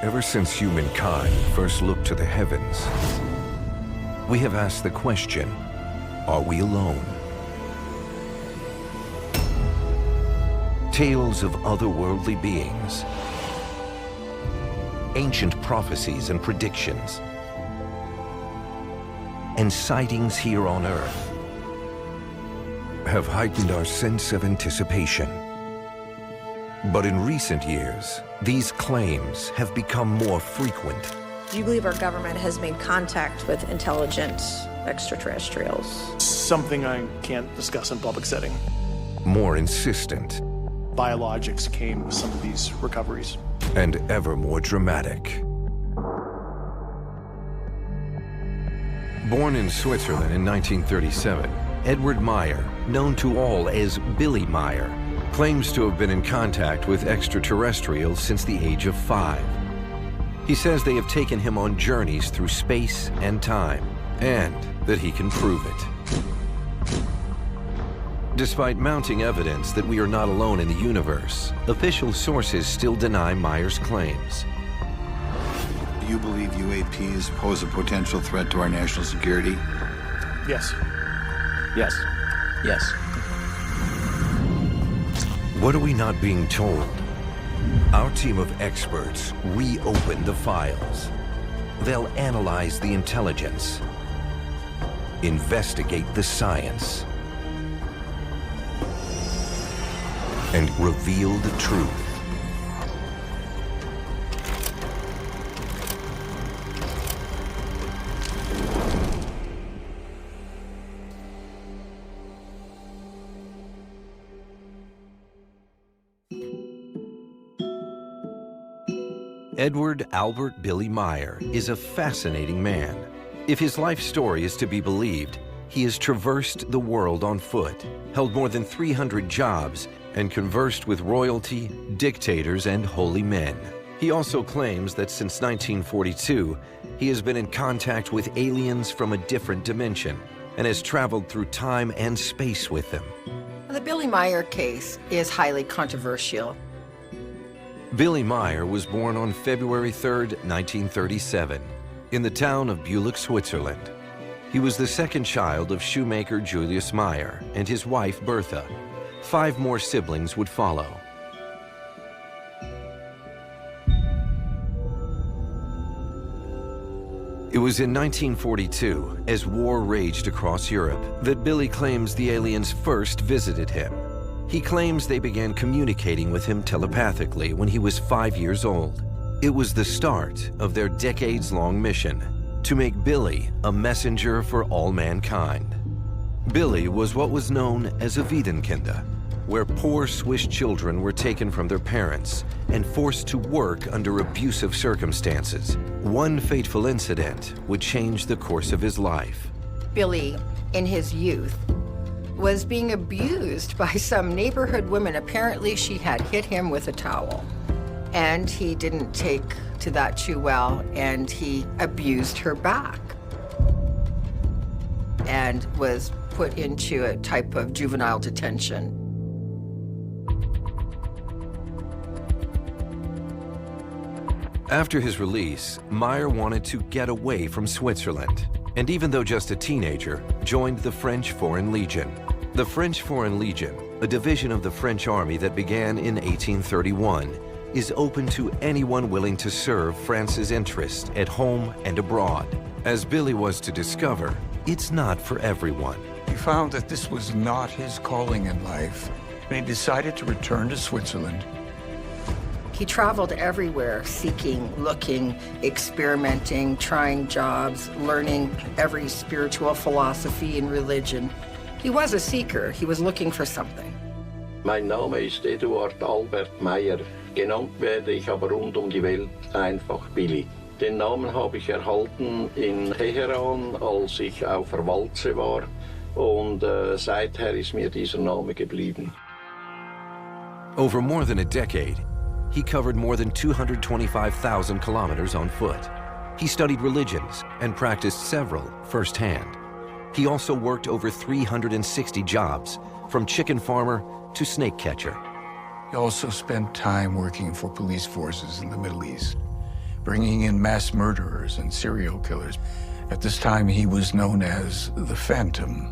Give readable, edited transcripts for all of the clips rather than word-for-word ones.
Ever since humankind first looked to the heavens, we have asked the question, are we alone? Tales of otherworldly beings, ancient prophecies and predictions, and sightings here on Earth have heightened our sense of anticipation. But in recent years, these claims have become more frequent. Do you believe our government has made contact with intelligent extraterrestrials? Something I can't discuss in public setting. More insistent. Biologics came with some of these recoveries. And ever more dramatic. Born in Switzerland in 1937, Edward Meyer, known to all as Billy Meyer, claims to have been in contact with extraterrestrials since the age of 5. He says they have taken him on journeys through space and time, and that he can prove it. Despite mounting evidence that we are not alone in the universe, official sources still deny Meyer's claims. Do you believe UAPs pose a potential threat to our national security? Yes. Yes. Yes. What are we not being told? Our team of experts reopen the files. They'll analyze the intelligence, investigate the science, and reveal the truth. Edward Albert Billy Meyer is a fascinating man. If his life story is to be believed, he has traversed the world on foot, held more than 300 jobs, and conversed with royalty, dictators, and holy men. He also claims that since 1942, he has been in contact with aliens from a different dimension and has traveled through time and space with them. The Billy Meyer case is highly controversial. Billy Meyer was born on February 3, 1937, in the town of Bülich, Switzerland. He was the second child of shoemaker Julius Meyer and his wife Bertha. 5 more siblings would follow. It was in 1942, as war raged across Europe, that Billy claims the aliens first visited him. He claims they began communicating with him telepathically when he was 5 years old. It was the start of their decades-long mission to make Billy a messenger for all mankind. Billy was what was known as a Waisenkind, where poor Swiss children were taken from their parents and forced to work under abusive circumstances. One fateful incident would change the course of his life. Billy, in his youth, was being abused by some neighborhood woman. Apparently, she had hit him with a towel, and he didn't take to that too well, and he abused her back and was put into a type of juvenile detention. After his release, Meyer wanted to get away from Switzerland, and even though just a teenager, joined the French Foreign Legion. The French Foreign Legion, a division of the French Army that began in 1831, is open to anyone willing to serve France's interests at home and abroad. As Billy was to discover, it's not for everyone. He found that this was not his calling in life, and he decided to return to Switzerland. He traveled everywhere, seeking, looking, experimenting, trying jobs, learning every spiritual philosophy and religion. He was a seeker. He was looking for something. Mein Name ist Eduard Albert Meyer. Genannt werde ich aber rund um die Welt einfach Billy. Den Namen habe ich erhalten in Teheran, als ich auf der Walze war. Und seither ist mir dieser Name geblieben. Over more than a decade, he covered more than 225,000 kilometers on foot. He studied religions and practiced several firsthand. He also worked over 360 jobs, from chicken farmer to snake catcher. He also spent time working for police forces in the Middle East. bringing in mass murderers and serial killers. At this time, he was known as the Phantom.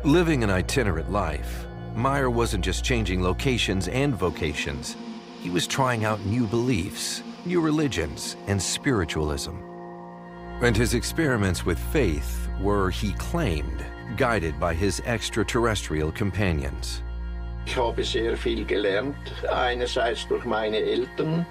Living an itinerant life, Meyer wasn't just changing locations and vocations. He was trying out new beliefs, new religions, and spiritualism. And his experiments with faith were, he claimed, guided by his extraterrestrial companions. Ich habe sehr viel gelernt, einerseits durch meine Eltern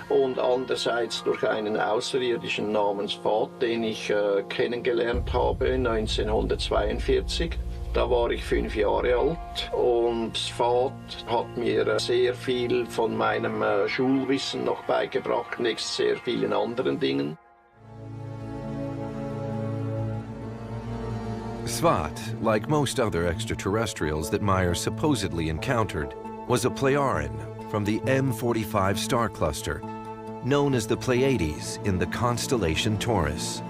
und andererseits durch einen Außerirdischen namens Vater, den ich kennengelernt habe 1942. Da war ich 5 Jahre alt und Vater hat mir sehr viel von meinem Schulwissen noch beigebracht, nebst sehr vielen anderen Dingen. Svat, like most other extraterrestrials that Meyer supposedly encountered, was a Plejaren from the M45 star cluster, known as the Pleiades in the constellation Taurus.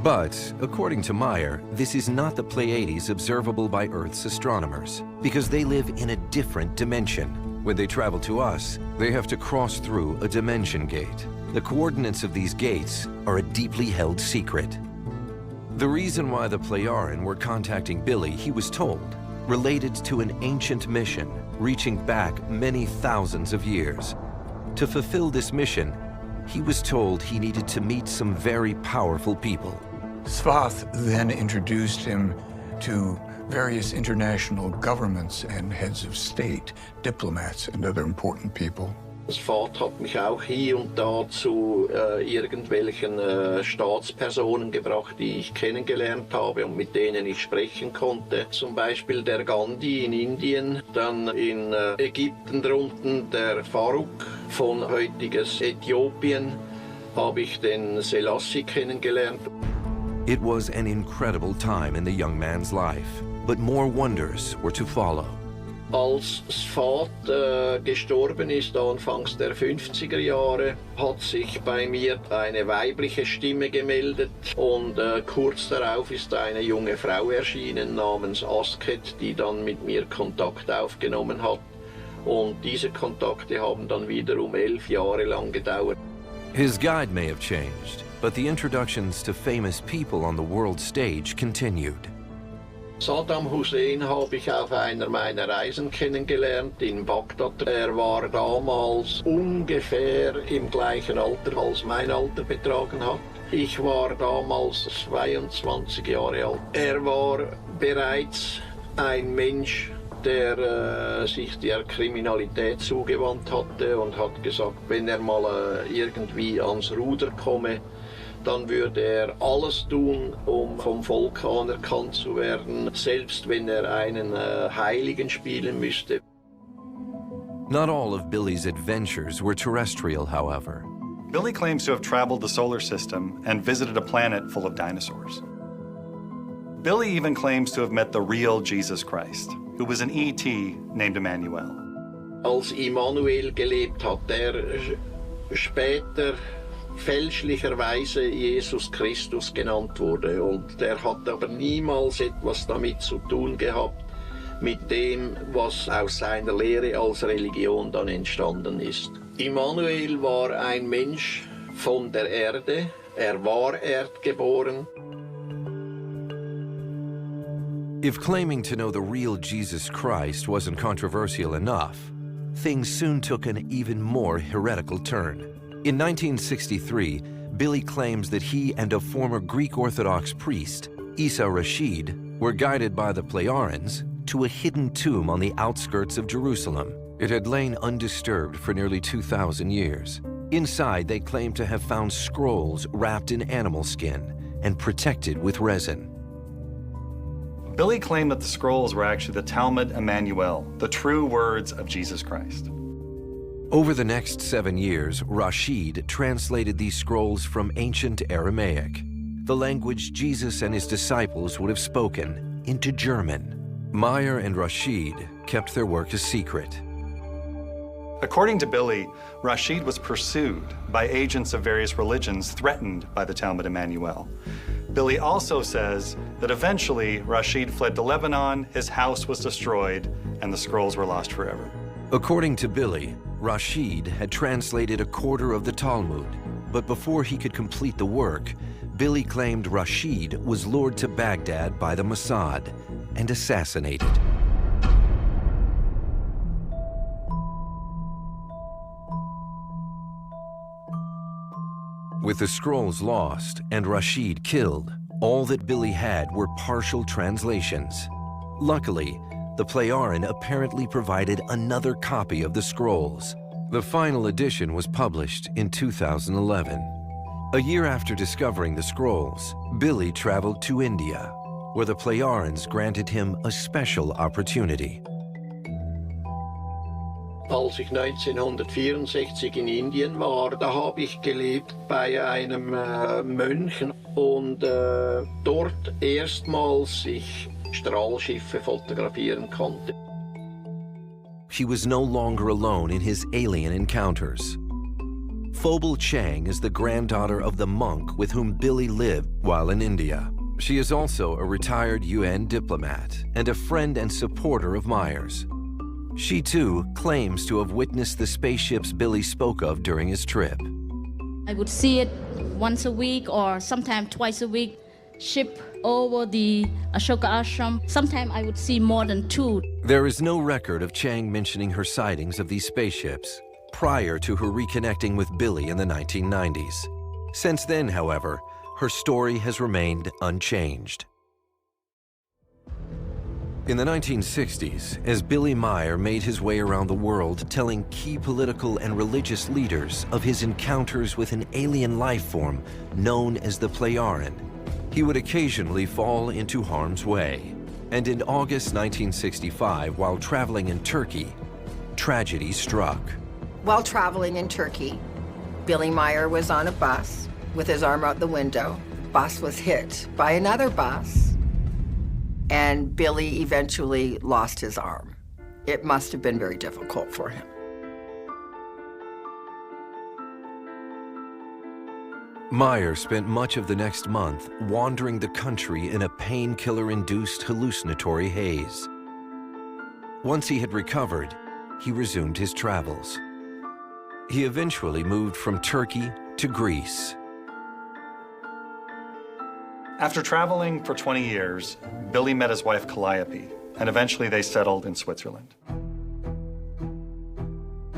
But, according to Meyer, this is not the Pleiades observable by Earth's astronomers, because they live in a different dimension. When they travel to us, they have to cross through a dimension gate. The coordinates of these gates are a deeply held secret. The reason why the Plejaren were contacting Billy, he was told, related to an ancient mission reaching back many thousands of years. To fulfill this mission, he was told he needed to meet some very powerful people. Svath then introduced him to various international governments and heads of state, diplomats, and other important people. Das Vater hat mich auch hier und da zu irgendwelchen Staatspersonen gebracht, die ich kennengelernt habe und mit denen ich sprechen konnte. Zum Beispiel der Gandhi in Indien, dann in Ägypten drunten der Farouk von heutiges Äthiopien, habe ich den Selassie kennengelernt. It was an incredible time in the young man's life, but more wonders were to follow. Als Vater gestorben ist, anfangs der 50er Jahre, hat sich bei mir eine weibliche Stimme gemeldet und kurz darauf ist eine junge Frau erschienen namens Asket, die dann mit mir Kontakt aufgenommen hat. Und diese Kontakte haben dann wiederum 11 Jahre lang gedauert. His guide may have changed, but the introductions to famous people on the world stage continued. Saddam Hussein habe ich auf einer meiner Reisen kennengelernt in Bagdad. Er war damals ungefähr im gleichen Alter, als mein Alter betragen hat. Ich war damals 22 Jahre alt. Er war bereits ein Mensch, der sich der Kriminalität zugewandt hatte und hat gesagt, wenn er mal irgendwie ans Ruder komme, dann würde er alles tun, um vom Volk anerkannt zu werden, selbst wenn er einen Heiligen spielen müsste. Not all of Billy's adventures were terrestrial, however. Billy claims to have traveled the solar system and visited a planet full of dinosaurs. Billy even claims to have met the real Jesus Christ, who was an ET named Emmanuel. Als Immanuel gelebt hat, der später fälschlicherweise Jesus Christus genannt wurde und der hat aber niemals etwas damit zu tun gehabt mit dem, was aus seiner Lehre als Religion dann entstanden ist. Immanuel war ein Mensch von der Erde, er war erdgeboren. If claiming to know the real Jesus Christ wasn't controversial enough, things soon took an even more heretical turn. In 1963, Billy claims that he and a former Greek Orthodox priest, Isa Rashid, were guided by the Plejarens to a hidden tomb on the outskirts of Jerusalem. It had lain undisturbed for nearly 2,000 years. Inside, they claimed to have found scrolls wrapped in animal skin and protected with resin. Billy claimed that the scrolls were actually the Talmud Emmanuel, the true words of Jesus Christ. Over the next 7 years, Rashid translated these scrolls from ancient Aramaic, the language Jesus and his disciples would have spoken, into German. Meyer and Rashid kept their work a secret. According to Billy, Rashid was pursued by agents of various religions threatened by the Talmud Emmanuel. Billy also says that eventually Rashid fled to Lebanon, his house was destroyed, and the scrolls were lost forever. According to Billy, Rashid had translated a quarter of the Talmud, but before he could complete the work, Billy claimed Rashid was lured to Baghdad by the Mossad and assassinated. With the scrolls lost and Rashid killed, all that Billy had were partial translations. Luckily, the Playarin apparently provided another copy of the scrolls. The final edition was published in 2011. A year after discovering the scrolls, Billy traveled to India, where the Playarins granted him a special opportunity. Als ich 1964 in Indien war, da habe ich gelebt bei einem Mönch und dort erstmals ich Strahlschiffe fotografieren konnte. He was no longer alone in his alien encounters. Phobal Chang is the granddaughter of the monk with whom Billy lived while in India. She is also a retired UN diplomat and a friend and supporter of Myers. She too claims to have witnessed the spaceships Billy spoke of during his trip. I would see it once a week or sometimes twice a week, ship over the Ashoka Ashram. Sometimes I would see more than 2. There is no record of Chang mentioning her sightings of these spaceships prior to her reconnecting with Billy in the 1990s. Since then, however, her story has remained unchanged. In the 1960s, as Billy Meyer made his way around the world telling key political and religious leaders of his encounters with an alien life form known as the Playarin, he would occasionally fall into harm's way. And in August 1965, while traveling in Turkey, tragedy struck. While traveling in Turkey, Billy Meyer was on a bus with his arm out the window. Bus was hit by another bus, and Billy eventually lost his arm. It must have been very difficult for him. Meyer spent much of the next month wandering the country in a painkiller-induced hallucinatory haze. Once he had recovered, he resumed his travels. He eventually moved from Turkey to Greece. After traveling for 20 years, Billy met his wife Calliope, and eventually they settled in Switzerland.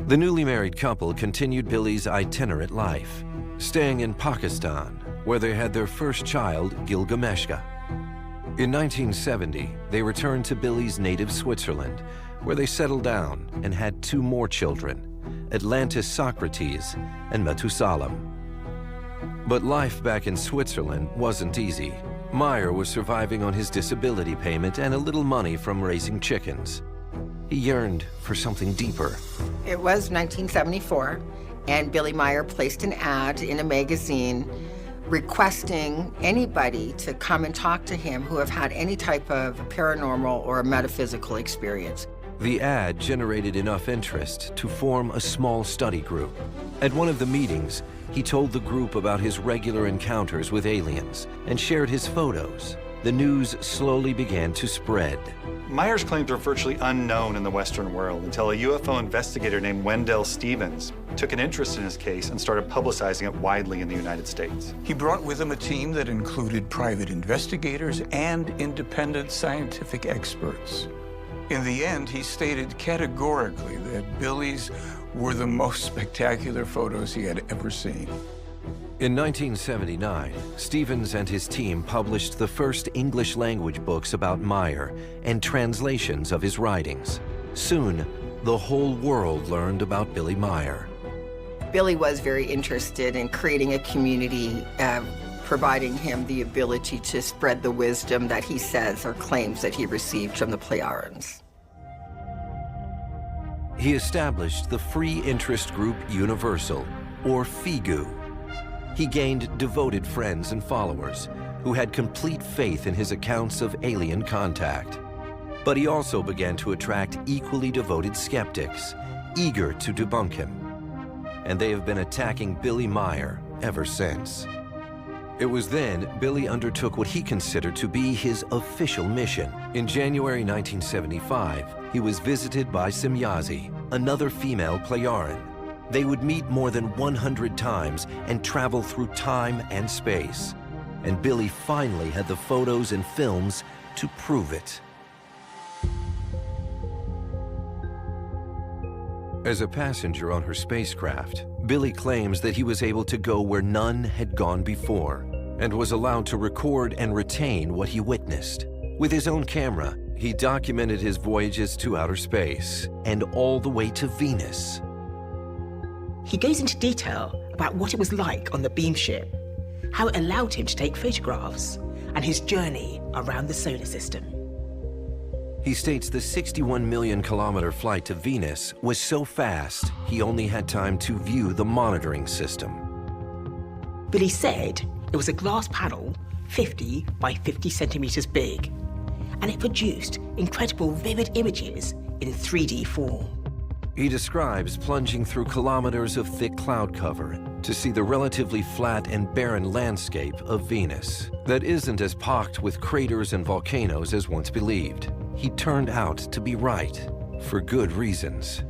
The newly married couple continued Billy's itinerant life, staying in Pakistan, where they had their first child, Gilgameshka. In 1970, they returned to Billy's native Switzerland, where they settled down and had 2 more children, Atlantis Socrates and Methusalem. But life back in Switzerland wasn't easy. Meyer was surviving on his disability payment and a little money from raising chickens. He yearned for something deeper. It was 1974, and Billy Meyer placed an ad in a magazine requesting anybody to come and talk to him who have had any type of paranormal or metaphysical experience. The ad generated enough interest to form a small study group. At one of the meetings, he told the group about his regular encounters with aliens and shared his photos. The news slowly began to spread. Meyer's claims were virtually unknown in the Western world until a UFO investigator named Wendell Stevens took an interest in his case and started publicizing it widely in the United States. He brought with him a team that included private investigators and independent scientific experts. In the end, he stated categorically that Billy's were the most spectacular photos he had ever seen. In 1979, Stevens and his team published the first English-language books about Meyer and translations of his writings. Soon, the whole world learned about Billy Meyer. Billy was very interested in creating a community, providing him the ability to spread the wisdom that he says or claims that he received from the Playarins. He established the free interest group Universal, or FIGU. He gained devoted friends and followers who had complete faith in his accounts of alien contact. But he also began to attract equally devoted skeptics, eager to debunk him. And they have been attacking Billy Meyer ever since. It was then Billy undertook what he considered to be his official mission. In January 1975, he was visited by Semyazi, another female Playaran. They would meet more than 100 times and travel through time and space. And Billy finally had the photos and films to prove it. As a passenger on her spacecraft, Billy claims that he was able to go where none had gone before and was allowed to record and retain what he witnessed. With his own camera, he documented his voyages to outer space and all the way to Venus. He goes into detail about what it was like on the beam ship, how it allowed him to take photographs, and his journey around the solar system. He states the 61 million kilometer flight to Venus was so fast, he only had time to view the monitoring system. Billy said it was a glass panel 50 by 50 centimeters big, and it produced incredible vivid images in 3D form. He describes plunging through kilometers of thick cloud cover to see the relatively flat and barren landscape of Venus that isn't as pocked with craters and volcanoes as once believed. He turned out to be right, for good reasons.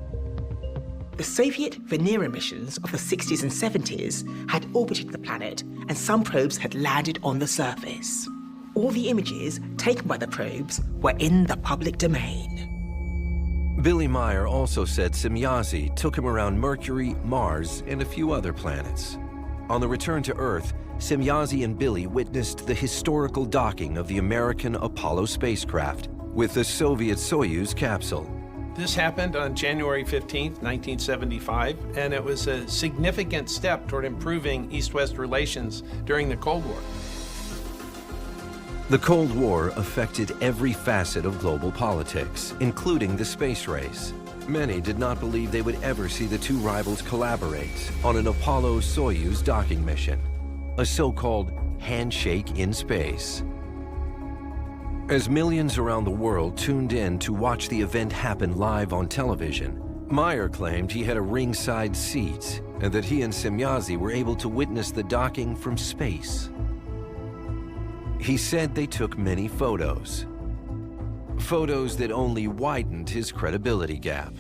The Soviet Venera missions of the 60s and 70s had orbited the planet, and some probes had landed on the surface. All the images taken by the probes were in the public domain. Billy Meier also said Semyazi took him around Mercury, Mars, and a few other planets. On the return to Earth, Semyazi and Billy witnessed the historical docking of the American Apollo spacecraft with the Soviet Soyuz capsule. This happened on January 15th, 1975, and it was a significant step toward improving East-West relations during the Cold War. The Cold War affected every facet of global politics, including the space race. Many did not believe they would ever see the two rivals collaborate on an Apollo-Soyuz docking mission, a so-called handshake in space. As millions around the world tuned in to watch the event happen live on television, Meier claimed he had a ringside seat and that he and Semyazi were able to witness the docking from space. He said they took many photos. Photos that only widened his credibility gap.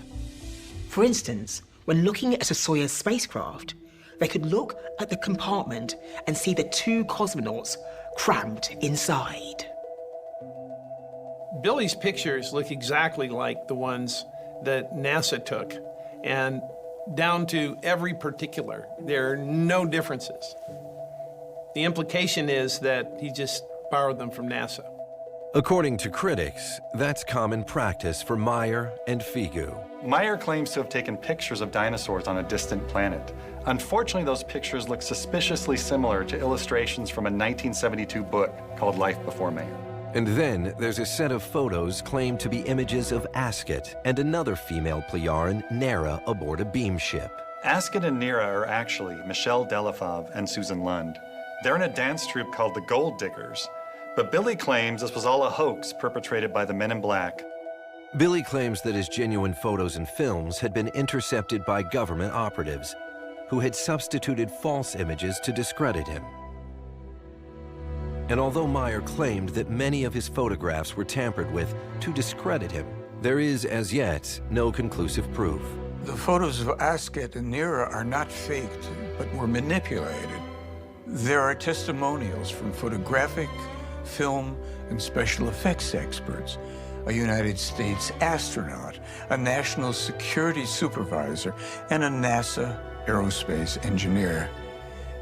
For instance, when looking at a Soyuz spacecraft, they could look at the compartment and see the two cosmonauts crammed inside. Billy's pictures look exactly like the ones that NASA took, and down to every particular. There are no differences. The implication is that he just borrowed them from NASA. According to critics, that's common practice for Meier and Figu. Meier claims to have taken pictures of dinosaurs on a distant planet. Unfortunately, those pictures look suspiciously similar to illustrations from a 1972 book called Life Before Man. And then there's a set of photos claimed to be images of Ascot and another female Playaran, Nera, aboard a beam ship. Ascot and Nera are actually Michelle Delafave and Susan Lund. They're in a dance troupe called the Gold Diggers, but Billy claims this was all a hoax perpetrated by the Men in Black. Billy claims that his genuine photos and films had been intercepted by government operatives who had substituted false images to discredit him. And although Meier claimed that many of his photographs were tampered with to discredit him, there is, as yet, no conclusive proof. The photos of Ascot and Nera are not faked, but were manipulated. There are testimonials from photographic, film, and special effects experts, a United States astronaut, a national security supervisor, and a NASA aerospace engineer.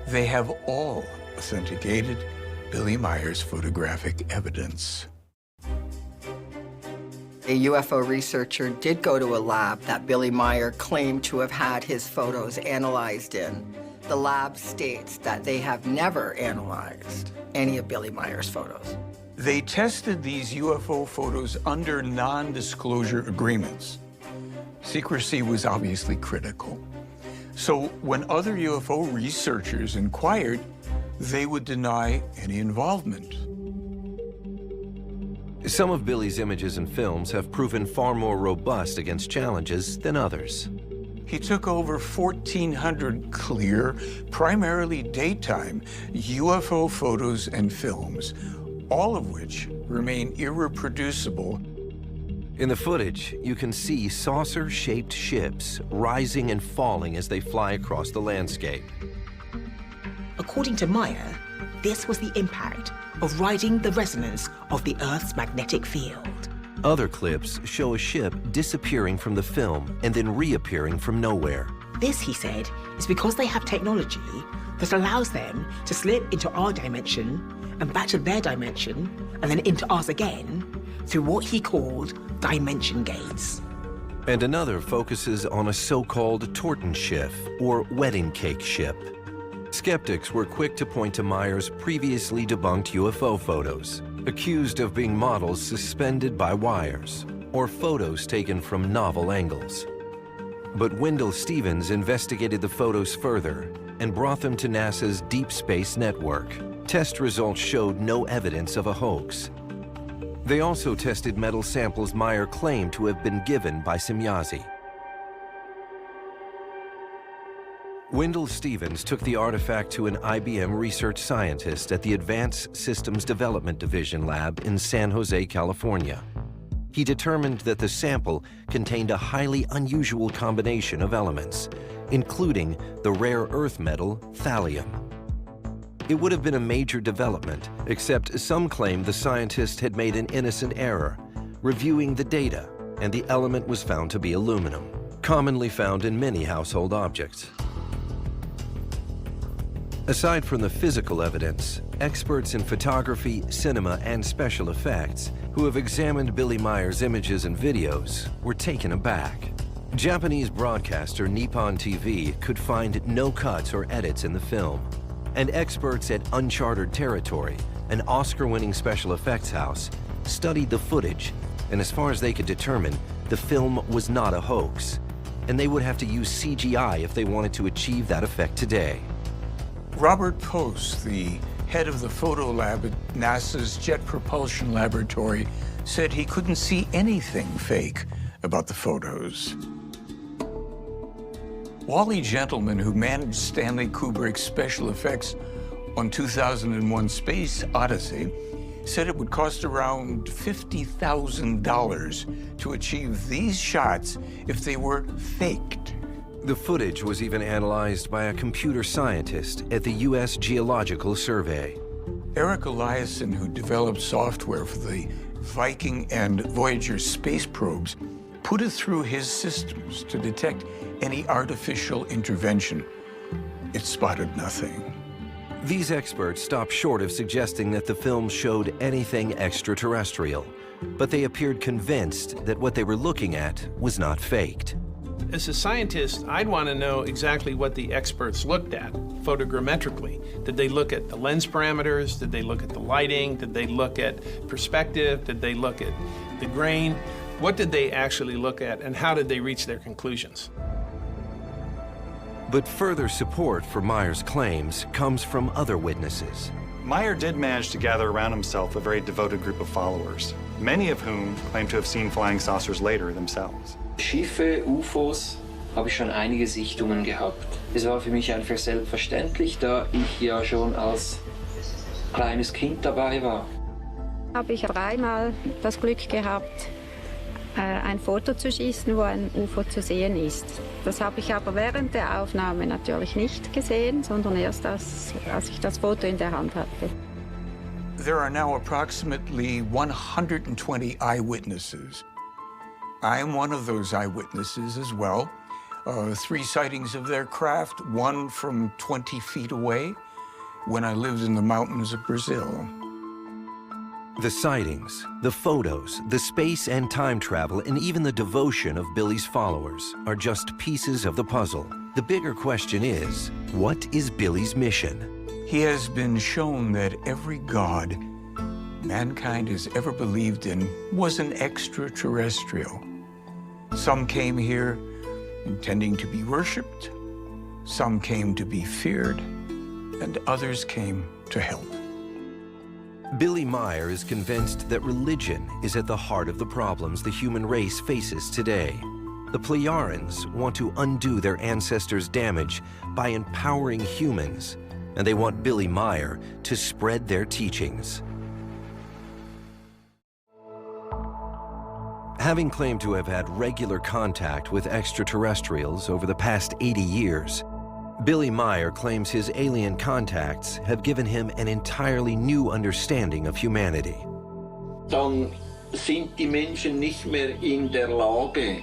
They have all authenticated Billy Meier's photographic evidence. A UFO researcher did go to a lab that Billy Meier claimed to have had his photos analyzed in. The lab states that they have never analyzed any of Billy Meier's photos. They tested these UFO photos under non-disclosure agreements. Secrecy was obviously critical. So when other UFO researchers inquired, they would deny any involvement. Some of Billy's images and films have proven far more robust against challenges than others. he took over 1,400 clear, primarily daytime, UFO photos and films, all of which remain irreproducible. In the footage, you can see saucer-shaped ships rising and falling as they fly across the landscape. According to Meyer, this was the impact of riding the resonance of the Earth's magnetic field. Other clips show a ship disappearing from the film and then reappearing from nowhere. This, he said, is because they have technology that allows them to slip into our dimension and back to their dimension and then into ours again through what he called dimension gates. And another focuses on a so-called Tortenschiff, or wedding cake ship. Skeptics were quick to point to Meyer's previously debunked UFO photos, accused of being models suspended by wires, or photos taken from novel angles. But Wendell Stevens investigated the photos further and brought them to NASA's Deep Space Network. Test results showed no evidence of a hoax. They also tested metal samples Meyer claimed to have been given by Semyazi. Wendell Stevens took the artifact to an IBM research scientist at the Advanced Systems Development Division lab in San Jose, California. He determined that the sample contained a highly unusual combination of elements, including the rare earth metal thallium. It would have been a major development, except some claimed the scientist had made an innocent error, reviewing the data, and the element was found to be aluminum, commonly found in many household objects. Aside from the physical evidence, experts in photography, cinema, and special effects who have examined Billy Meyer's images and videos were taken aback. Japanese broadcaster Nippon TV could find no cuts or edits in the film, and experts at Uncharted Territory, an Oscar-winning special effects house, studied the footage, and as far as they could determine, the film was not a hoax, and they would have to use CGI if they wanted to achieve that effect today. Robert Post, the head of the photo lab at NASA's Jet Propulsion Laboratory, said he couldn't see anything fake about the photos. Wally Gentleman, who managed Stanley Kubrick's special effects on 2001: Space Odyssey, said it would cost around $50,000 to achieve these shots if they were faked. The footage was even analyzed by a computer scientist at the U.S. Geological Survey. Eric Eliason, who developed software for the Viking and Voyager space probes, put it through his systems to detect any artificial intervention. It spotted nothing. These experts stopped short of suggesting that the film showed anything extraterrestrial, but they appeared convinced that what they were looking at was not faked. As a scientist, I'd want to know exactly what the experts looked at photogrammetrically. Did they look at the lens parameters? Did they look at the lighting? Did they look at perspective? Did they look at the grain? What did they actually look at, and how did they reach their conclusions? But further support for Meyer's claims comes from other witnesses. Meyer did manage to gather around himself a very devoted group of followers, many of whom claim to have seen flying saucers later themselves. Schiffe, UFOs, habe ich schon einige Sichtungen gehabt. Es war für mich einfach selbstverständlich, da ich ja schon als kleines Kind dabei war. Habe ich dreimal das Glück gehabt, ein Foto zu schießen, wo ein UFO zu sehen ist. Das habe ich aber während der Aufnahme natürlich nicht gesehen, sondern erst als ich das Foto in der Hand hatte. There are now approximately 120 eyewitnesses. I am one of those eyewitnesses as well. 3 sightings of their craft, one from 20 feet away when I lived in the mountains of Brazil. The sightings, the photos, the space and time travel, and even the devotion of Billy's followers are just pieces of the puzzle. The bigger question is, what is Billy's mission? He has been shown that every god mankind has ever believed in was an extraterrestrial. Some came here intending to be worshipped, some came to be feared, and others came to help. Billy Meyer is convinced that religion is at the heart of the problems the human race faces today. The Plejarans want to undo their ancestors' damage by empowering humans, and they want Billy Meier to spread their teachings. Having claimed to have had regular contact with extraterrestrials over the past 80 years, Billy Meier claims his alien contacts have given him an entirely new understanding of humanity. Dann sind die Menschen nicht mehr in der Lage,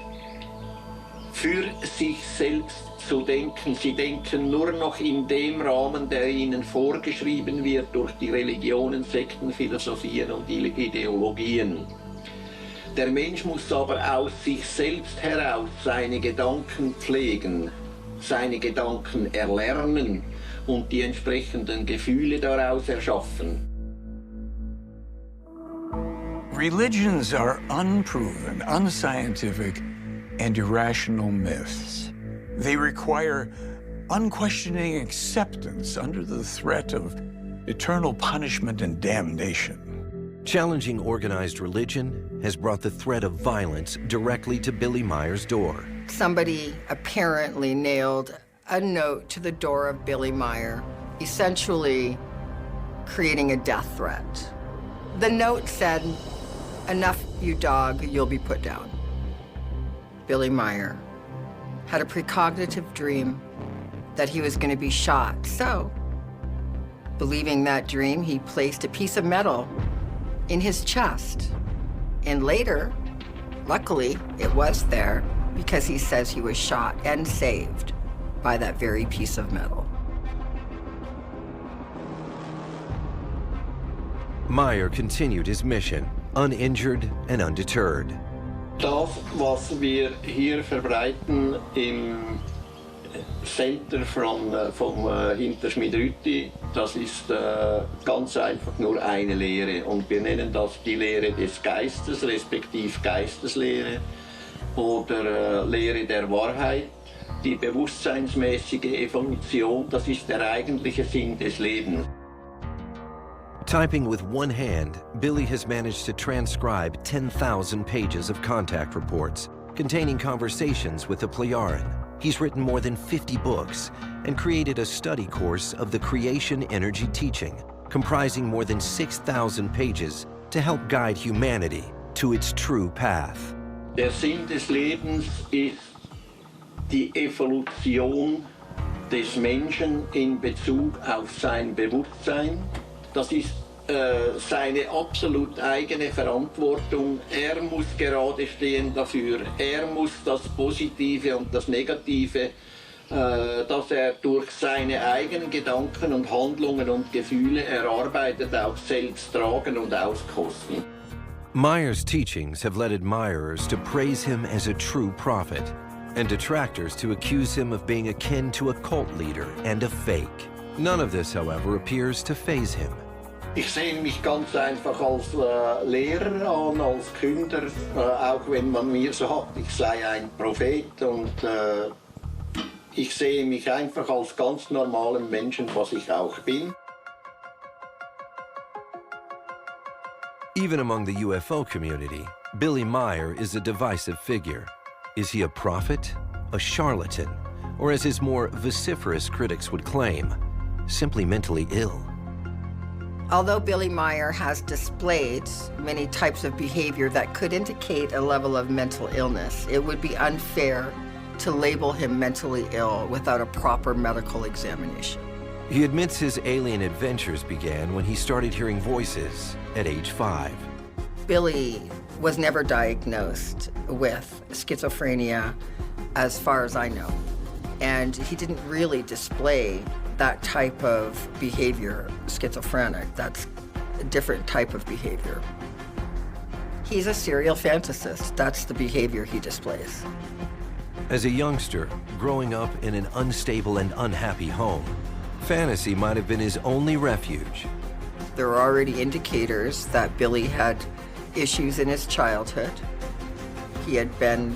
für sich selbst zu denken. Sie denken nur noch in dem Rahmen, der ihnen vorgeschrieben wird durch die Religionen, Sekten, Philosophien und Ideologien. Der Mensch muss aber aus sich selbst heraus seine Gedanken pflegen, seine Gedanken erlernen und die entsprechenden Gefühle daraus erschaffen. Religions are unproven, unscientific, and irrational myths. They require unquestioning acceptance under the threat of eternal punishment and damnation. Challenging organized religion has brought the threat of violence directly to Billy Meier's door. Somebody apparently nailed a note to the door of Billy Meier, essentially creating a death threat. The note said, "Enough, you dog, you'll be put down." Billy Meier had a precognitive dream that he was going to be shot. So, believing that dream, he placed a piece of metal in his chest. And later, luckily, it was there because he says he was shot and saved by that very piece of metal. Meier continued his mission, uninjured and undeterred. Das, was wir hier verbreiten im Center vom Hinterschmied-Rütti, das ist ganz einfach nur eine Lehre. Und wir nennen das die Lehre des Geistes, respektive Geisteslehre oder Lehre der Wahrheit. Die bewusstseinsmäßige Evolution, das ist der eigentliche Sinn des Lebens. Typing with one hand, Billy has managed to transcribe 10,000 pages of contact reports containing conversations with the Plejaran. He's written more than 50 books and created a study course of the creation energy teaching, comprising more than 6,000 pages to help guide humanity to its true path. Der Sinn des Lebens ist die Evolution des Menschen in Bezug auf sein Bewusstsein. Das ist seine absolut eigene Verantwortung. Er muss gerade stehen dafür. Er muss das Positive und das Negative, das er durch seine eigenen Gedanken und Handlungen und Gefühle erarbeitet, auch selbst tragen und auskosten. Meier's teachings have led admirers to praise him as a true prophet, and detractors to accuse him of being akin to a cult leader and a fake. None of this, however, appears to faze him. Ich sehe mich ganz einfach als Lehrer an, als Künder, auch wenn man mir sagt, ich sei ein Prophet, und ich sehe mich einfach als ganz normalen Menschen, was ich auch bin. Even among the UFO community, Billy Meier is a divisive figure. Is he a prophet, a charlatan, or as his more vociferous critics would claim, simply mentally ill? Although Billy Meier has displayed many types of behavior that could indicate a level of mental illness, it would be unfair to label him mentally ill without a proper medical examination. He admits his alien adventures began when he started hearing voices at age 5. Billy was never diagnosed with schizophrenia, as far as I know, and he didn't really display that type of behavior, schizophrenic. That's a different type of behavior. He's a serial fantasist. That's the behavior he displays. As a youngster, growing up in an unstable and unhappy home, fantasy might have been his only refuge. There were already indicators that Billy had issues in his childhood. He had been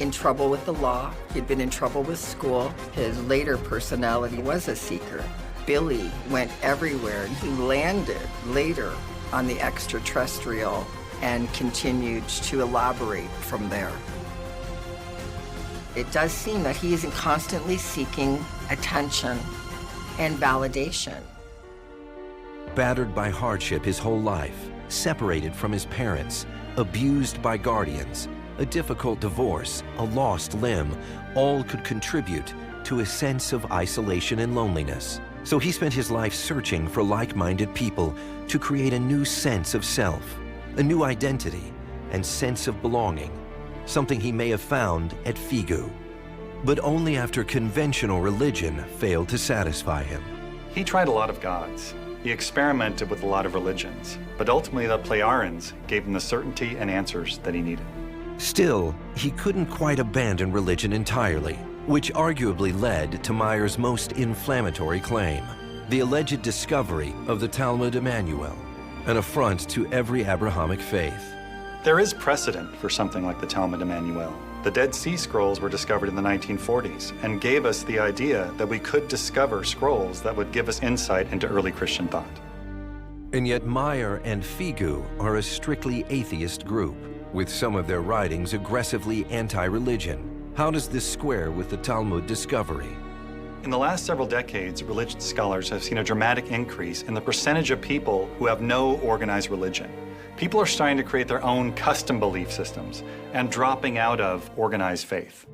in trouble with the law. He'd been in trouble with school. His later personality was a seeker. Billy went everywhere, and he landed later on the extraterrestrial and continued to elaborate from there. it does seem that he is constantly seeking attention and validation. Battered by hardship his whole life, separated from his parents, abused by guardians, a difficult divorce, a lost limb, all could contribute to a sense of isolation and loneliness. So he spent his life searching for like-minded people to create a new sense of self, a new identity and sense of belonging, something he may have found at Figu. But only after conventional religion failed to satisfy him. He tried a lot of gods. He experimented with a lot of religions, but ultimately the Plejarians gave him the certainty and answers that he needed. Still, he couldn't quite abandon religion entirely, which arguably led to Meyer's most inflammatory claim, the alleged discovery of the Talmud Emmanuel, an affront to every Abrahamic faith. There is precedent for something like the Talmud Emmanuel. The Dead Sea Scrolls were discovered in the 1940s and gave us the idea that we could discover scrolls that would give us insight into early Christian thought. And yet Meyer and Figu are a strictly atheist group, with some of their writings aggressively anti-religion. How does this square with the Talmud discovery? In the last several decades, religion scholars have seen a dramatic increase in the percentage of people who have no organized religion. People are starting to create their own custom belief systems and dropping out of organized faith.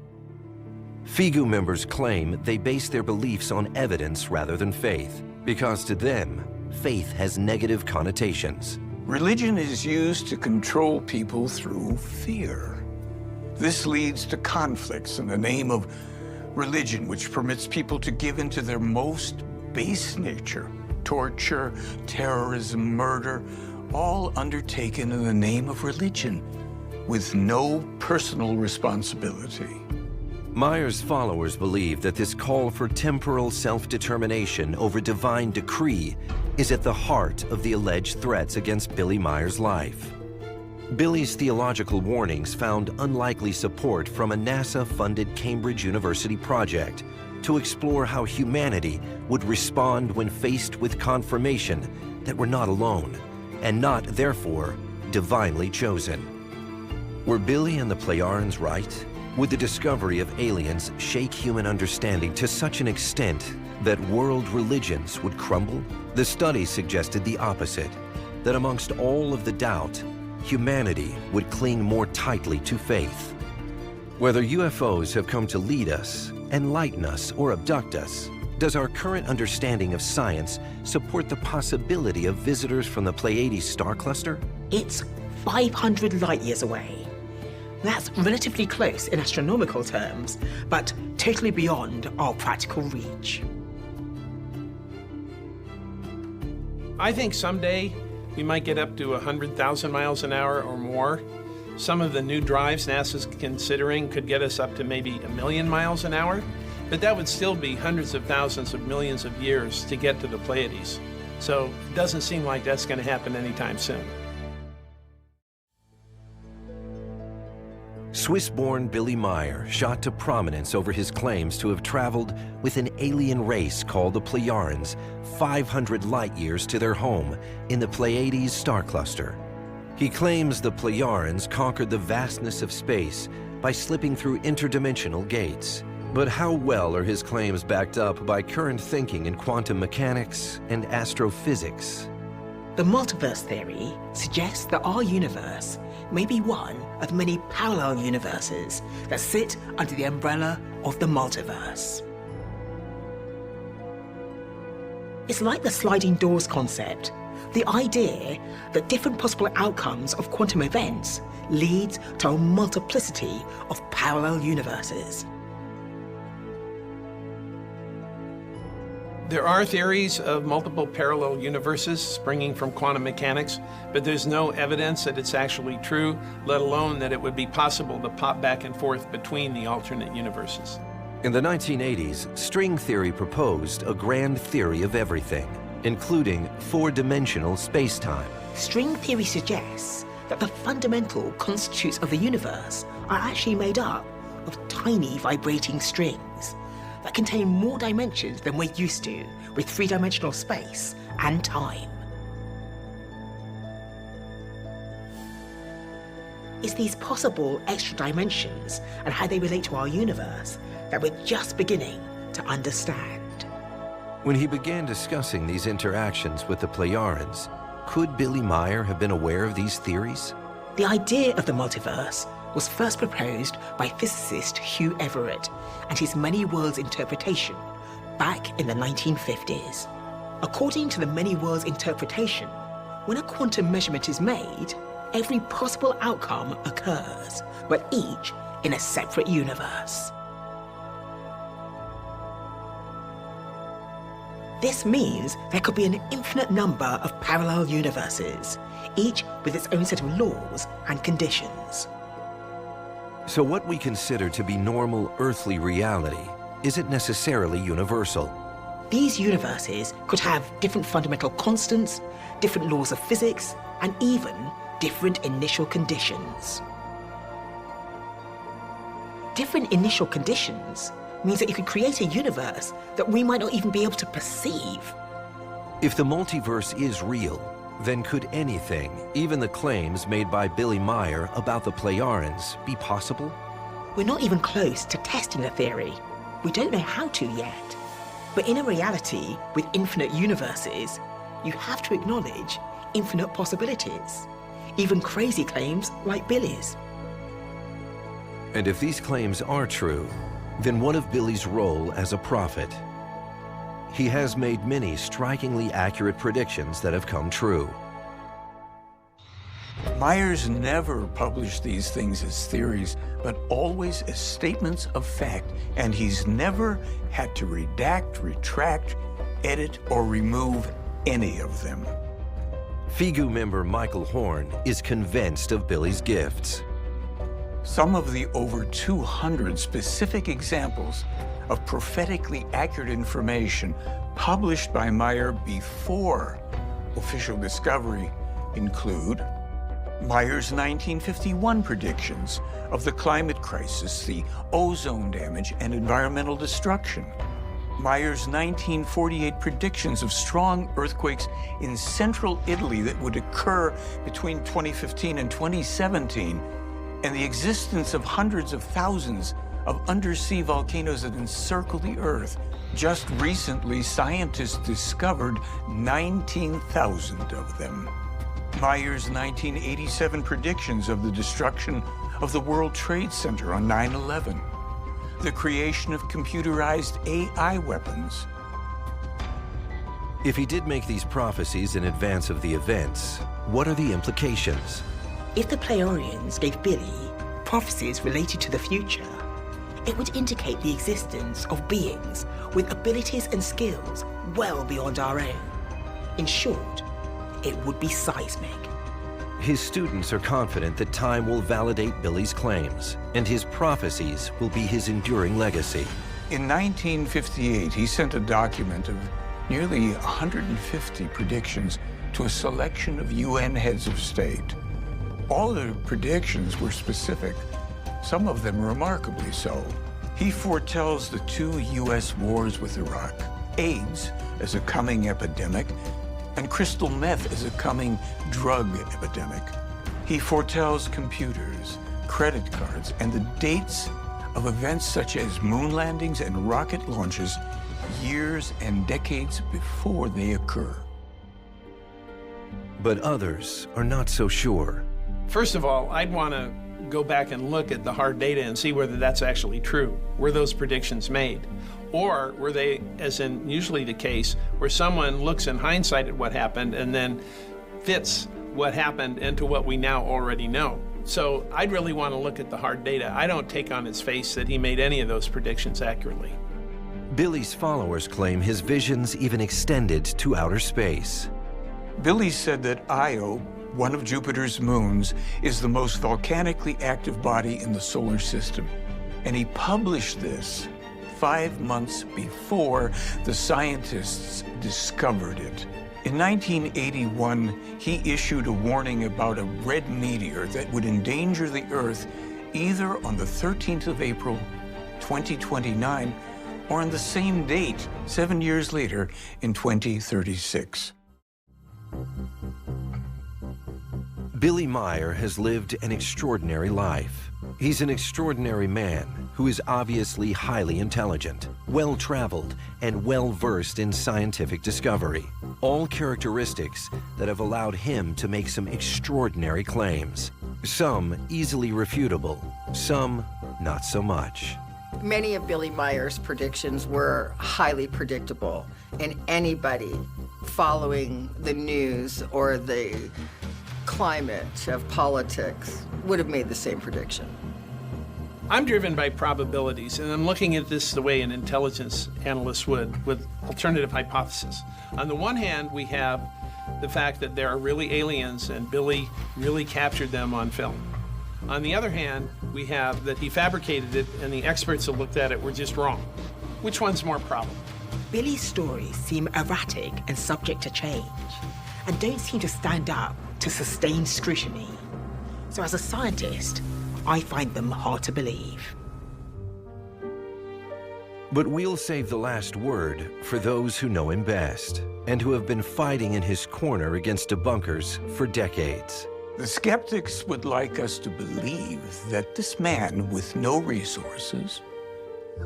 Figu members claim they base their beliefs on evidence rather than faith, because to them, faith has negative connotations. Religion is used to control people through fear. This leads to conflicts in the name of religion, which permits people to give into their most base nature. Torture, terrorism, murder, all undertaken in the name of religion, with no personal responsibility. Meyer's followers believe that this call for temporal self-determination over divine decree is at the heart of the alleged threats against Billy Meyer's life. Billy's theological warnings found unlikely support from a NASA-funded Cambridge University project to explore how humanity would respond when faced with confirmation that we're not alone, and not, therefore, divinely chosen. Were Billy and the Plejarians right? Would the discovery of aliens shake human understanding to such an extent that world religions would crumble? The study suggested the opposite, that amongst all of the doubt, humanity would cling more tightly to faith. Whether UFOs have come to lead us, enlighten us, or abduct us, does our current understanding of science support the possibility of visitors from the Pleiades star cluster? It's 500 light years away. That's relatively close in astronomical terms, but totally beyond our practical reach. I think someday we might get up to 100,000 miles an hour or more. Some of the new drives NASA's considering could get us up to maybe 1,000,000 miles an hour, but that would still be hundreds of thousands of millions of years to get to the Pleiades. So it doesn't seem like that's going to happen anytime soon. Swiss-born Billy Meyer shot to prominence over his claims to have traveled with an alien race called the Plejarians 500 light years to their home in the Pleiades star cluster. He claims the Plejarians conquered the vastness of space by slipping through interdimensional gates. But how well are his claims backed up by current thinking in quantum mechanics and astrophysics? The multiverse theory suggests that our universe may be one of many parallel universes that sit under the umbrella of the multiverse. It's like the sliding doors concept, the idea that different possible outcomes of quantum events leads to a multiplicity of parallel universes. There are theories of multiple parallel universes springing from quantum mechanics, but there's no evidence that it's actually true, let alone that it would be possible to pop back and forth between the alternate universes. In the 1980s, string theory proposed a grand theory of everything, including four-dimensional space-time. String theory suggests that the fundamental constituents of the universe are actually made up of tiny vibrating strings that contain more dimensions than we're used to with three-dimensional space and time. It's these possible extra dimensions and how they relate to our universe that we're just beginning to understand. When he began discussing these interactions with the Plejarians, could Billy Meier have been aware of these theories? The idea of the multiverse was first proposed by physicist Hugh Everett and his many worlds interpretation back in the 1950s. According to the many worlds interpretation, when a quantum measurement is made, every possible outcome occurs, but each in a separate universe. This means there could be an infinite number of parallel universes, each with its own set of laws and conditions. So what we consider to be normal earthly reality isn't necessarily universal. These universes could have different fundamental constants, different laws of physics, and even different initial conditions. Different initial conditions means that you could create a universe that we might not even be able to perceive. If the multiverse is real, then could anything, even the claims made by Billy Meier about the Plejarians, be possible? We're not even close to testing the theory. We don't know how to yet. But in a reality with infinite universes, you have to acknowledge infinite possibilities, even crazy claims like Billy's. And if these claims are true, then what of Billy's role as a prophet? He has made many strikingly accurate predictions that have come true. Myers never published these things as theories, but always as statements of fact, and he's never had to redact, retract, edit, or remove any of them. FIGU member Michael Horn is convinced of Billy's gifts. Some of the over 200 specific examples of prophetically accurate information published by Meier before official discovery include Meier's 1951 predictions of the climate crisis, the ozone damage, and environmental destruction. Meier's 1948 predictions of strong earthquakes in central Italy that would occur between 2015 and 2017, and the existence of hundreds of thousands of undersea volcanoes that encircle the Earth. Just recently, scientists discovered 19,000 of them. Meier's 1987 predictions of the destruction of the World Trade Center on 9/11, the creation of computerized AI weapons. If he did make these prophecies in advance of the events, what are the implications? If the Plejarians gave Billy prophecies related to the future, it would indicate the existence of beings with abilities and skills well beyond our own. In short, it would be seismic. His students are confident that time will validate Billy's claims, and his prophecies will be his enduring legacy. In 1958, he sent a document of nearly 150 predictions to a selection of UN heads of state. All the predictions were specific, some of them remarkably so. He foretells the 2 U.S. wars with Iraq, AIDS as a coming epidemic, and crystal meth as a coming drug epidemic. He foretells computers, credit cards, and the dates of events such as moon landings and rocket launches years and decades before they occur. But others are not so sure. First of all, I'd want to go back and look at the hard data and see whether that's actually true. Were those predictions made? Or were they, as in usually the case, where someone looks in hindsight at what happened and then fits what happened into what we now already know? So I'd really want to look at the hard data. I don't take on its face that he made any of those predictions accurately. Billy's followers claim his visions even extended to outer space. Billy said that Io, one of Jupiter's moons, is the most volcanically active body in the solar system. And he published this 5 months before the scientists discovered it. In 1981, he issued a warning about a red meteor that would endanger the Earth either on the 13th of April, 2029, or on the same date, 7 years later, in 2036. Billy Meyer has lived an extraordinary life. He's an extraordinary man who is obviously highly intelligent, well-traveled, and well-versed in scientific discovery. All characteristics that have allowed him to make some extraordinary claims. Some easily refutable, some not so much. Many of Billy Meyer's predictions were highly predictable, and anybody following the news or the climate of politics would have made the same prediction. I'm driven by probabilities, and I'm looking at this the way an intelligence analyst would, with alternative hypothesis. On the one hand, we have the fact that there are really aliens and Billy really captured them on film. On the other hand, we have that he fabricated it and the experts that looked at it were just wrong. Which one's more probable? Billy's stories seem erratic and subject to change, and don't seem to stand up to sustained scrutiny. So as a scientist, I find them hard to believe. But we'll save the last word for those who know him best and who have been fighting in his corner against debunkers for decades. The skeptics would like us to believe that this man with no resources,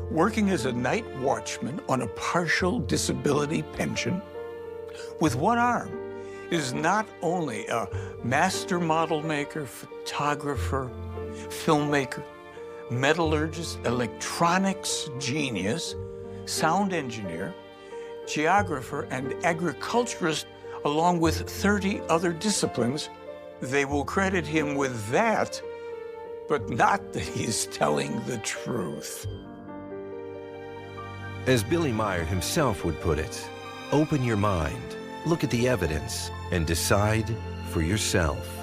working as a night watchman on a partial disability pension, with one arm, is not only a master model maker, photographer, filmmaker, metallurgist, electronics genius, sound engineer, geographer, and agriculturist, along with 30 other disciplines. They will credit him with that, but not that he's telling the truth. As Billy Meyer himself would put it, open your mind, look at the evidence, and decide for yourself.